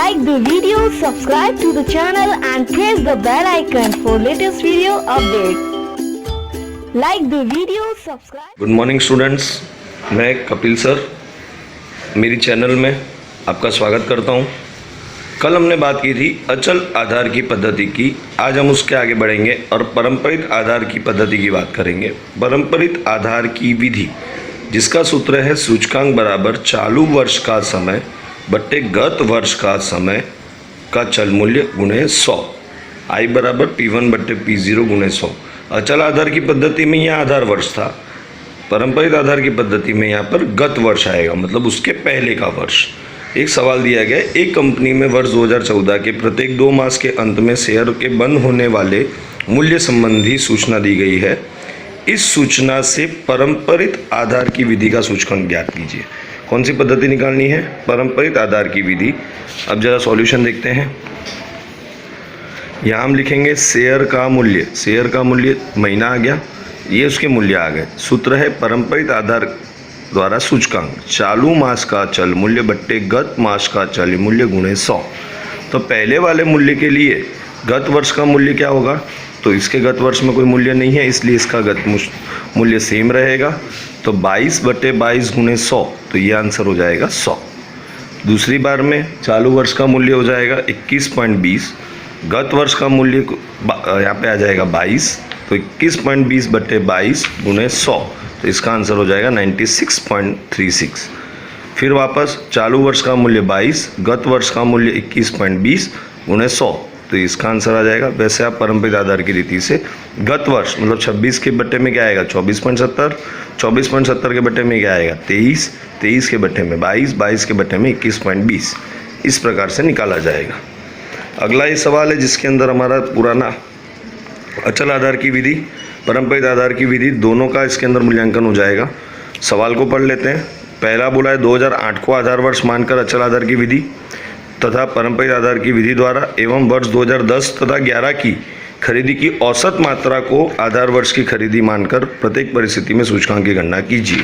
Like the video, subscribe to the channel and press the bell icon for latest video update. Like the video, subscribe. Good morning students, मैं Kapil sir मेरी channel में आपका स्वागत करता हूं। कल हमने बात की थी अचल आधार की पद्धति की। आज हम उसके आगे बढ़ेंगे और परंपरित आधार की पद्धति की बात करेंगे। परंपरित आधार की विधि जिसका सूत्र है सूचकांक बराबर चालू वर्ष का समय बट्टे गत वर्ष का समय का चल मूल्य गुणे 100। आई बराबर P1 बट्टे P0 गुणे 100। अचल आधार की पद्धति में यह आधार वर्ष था, परंपरित आधार की पद्धति में यहाँ पर गत वर्ष आएगा, मतलब उसके पहले का वर्ष। एक सवाल दिया गया, एक कंपनी में वर्ष 2014 के प्रत्येक 2 मास के अंत में शेयर के बंद होने वाले मूल्य संबंधी सूचना दी गई है। इस सूचना से परंपरित आधार की विधि का सूचकांक ज्ञात कीजिए। कौन सी पद्धति निकालनी है? परंपरित आधार की विधि। अब जरा सॉल्यूशन देखते हैं। यहाँ हम लिखेंगे शेयर का मूल्य, शेयर का मूल्य महीना आ गया, ये उसके मूल्य आ गए। सूत्र है परंपरित आधार द्वारा सूचकांक चालू मास का चल मूल्य बट्टे गत मास का चल मूल्य गुणे 100। तो पहले वाले मूल्य के लिए गत वर्ष का मूल्य क्या होगा? तो इसके गत वर्ष में कोई मूल्य नहीं है, इसलिए इसका गत मूल्य सेम रहेगा। तो 22 बट्टे 22 गुणे 100, तो ये आंसर हो जाएगा 100। दूसरी बार में चालू वर्ष का मूल्य हो जाएगा 21.20, गत वर्ष का मूल्य यहाँ पे आ जाएगा 22, तो 21.20 बट्टे 22 गुणे 100, तो इसका आंसर हो जाएगा 96.36। फिर वापस चालू वर्ष का मूल्य 22, गत वर्ष का मूल्य 21.20 गुणे 100, तो इसका आंसर आ जाएगा। वैसे आप परंपरित आधार की रीति से गत वर्ष मतलब 26 के बट्टे में क्या आएगा 24.70, 24.70 के बट्टे में क्या आएगा 23, 23 के बट्टे में 22, 22 के बट्टे में 21.20, इस प्रकार से निकाला जाएगा। अगला ये सवाल है जिसके अंदर हमारा पुराना अचल आधार की विधि, परंपरित आधार की विधि दोनों का इसके अंदर मूल्यांकन हो जाएगा। सवाल को पढ़ लेते हैं। पहला बोला है 2008 को आधार वर्ष मानकर अचल आधार की विधि तथा परंपरित आधार की विधि द्वारा एवं वर्ष 2010 तथा 11 की खरीदी की औसत मात्रा को आधार वर्ष की खरीदी मानकर प्रत्येक परिस्थिति में सूचकांक की गणना कीजिए।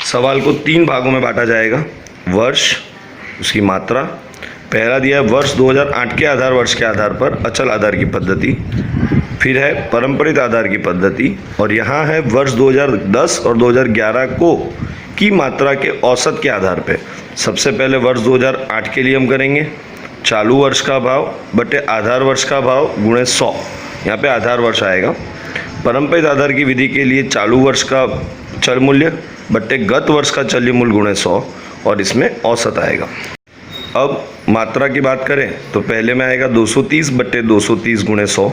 सवाल को 3 भागों में बांटा जाएगा। वर्ष, उसकी मात्रा। पहला दिया है वर्ष 2008 के आधार वर्ष के आधार पर अचल आधार की पद्धति, फिर है परंपरित आधार की पद्धति, और यहाँ है वर्ष 2010 और 2011 को की मात्रा के औसत के आधार पर। सबसे पहले वर्ष 2008 के लिए हम करेंगे चालू वर्ष का भाव बटे आधार वर्ष का भाव गुणे 100, यहाँ पे आधार वर्ष आएगा। परंपरित आधार की विधि के लिए चालू वर्ष का चल मूल्य बटे गत वर्ष का चल मूल्य गुणे 100, और इसमें औसत आएगा। अब मात्रा की बात करें तो पहले में आएगा 230 बटे 230 गुणे 100,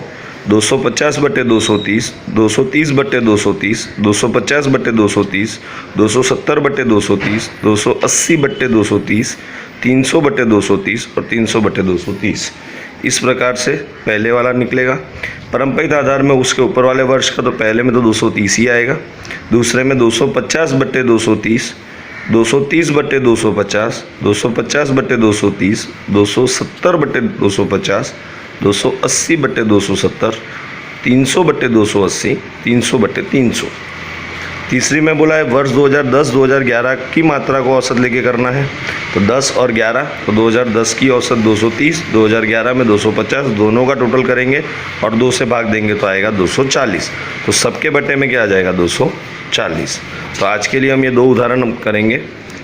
250 बटे 230, 230 बटे 230, 250 बटे 230, 270 बटे 230, 280 बटे 230, 300 बटे 230 और 300 बटे 230। इस प्रकार से पहले वाला निकलेगा। परंपरित आधार में उसके ऊपर वाले वर्ष का तो पहले में तो 230 ही आएगा, दूसरे में 250 बटे 230, 230 बटे 250, 250 बटे 230, 270 बटे 250, 280 बटे 270, 300 बटे 280, 300 बटे 300। तीसरी में बोला है वर्ष 2010-2011 की मात्रा को औसत लेके करना है, तो 10 और 11, तो 2010 की औसत 230, 2011 में 250, दोनों का टोटल करेंगे और 2 से भाग देंगे तो आएगा 240, तो सबके बटे में क्या आ जाएगा 240। तो आज के लिए हम ये 2 उदाहरण करेंगे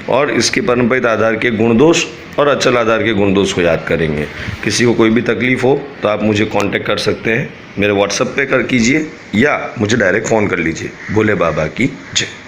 और इसके परंपरित आधार के गुण दोष और अचल आधार के गुण दोष को याद करेंगे। किसी को कोई भी तकलीफ़ हो तो आप मुझे कांटेक्ट कर सकते हैं, मेरे व्हाट्सएप पे कर कीजिए या मुझे डायरेक्ट फ़ोन कर लीजिए। भोले बाबा की जय।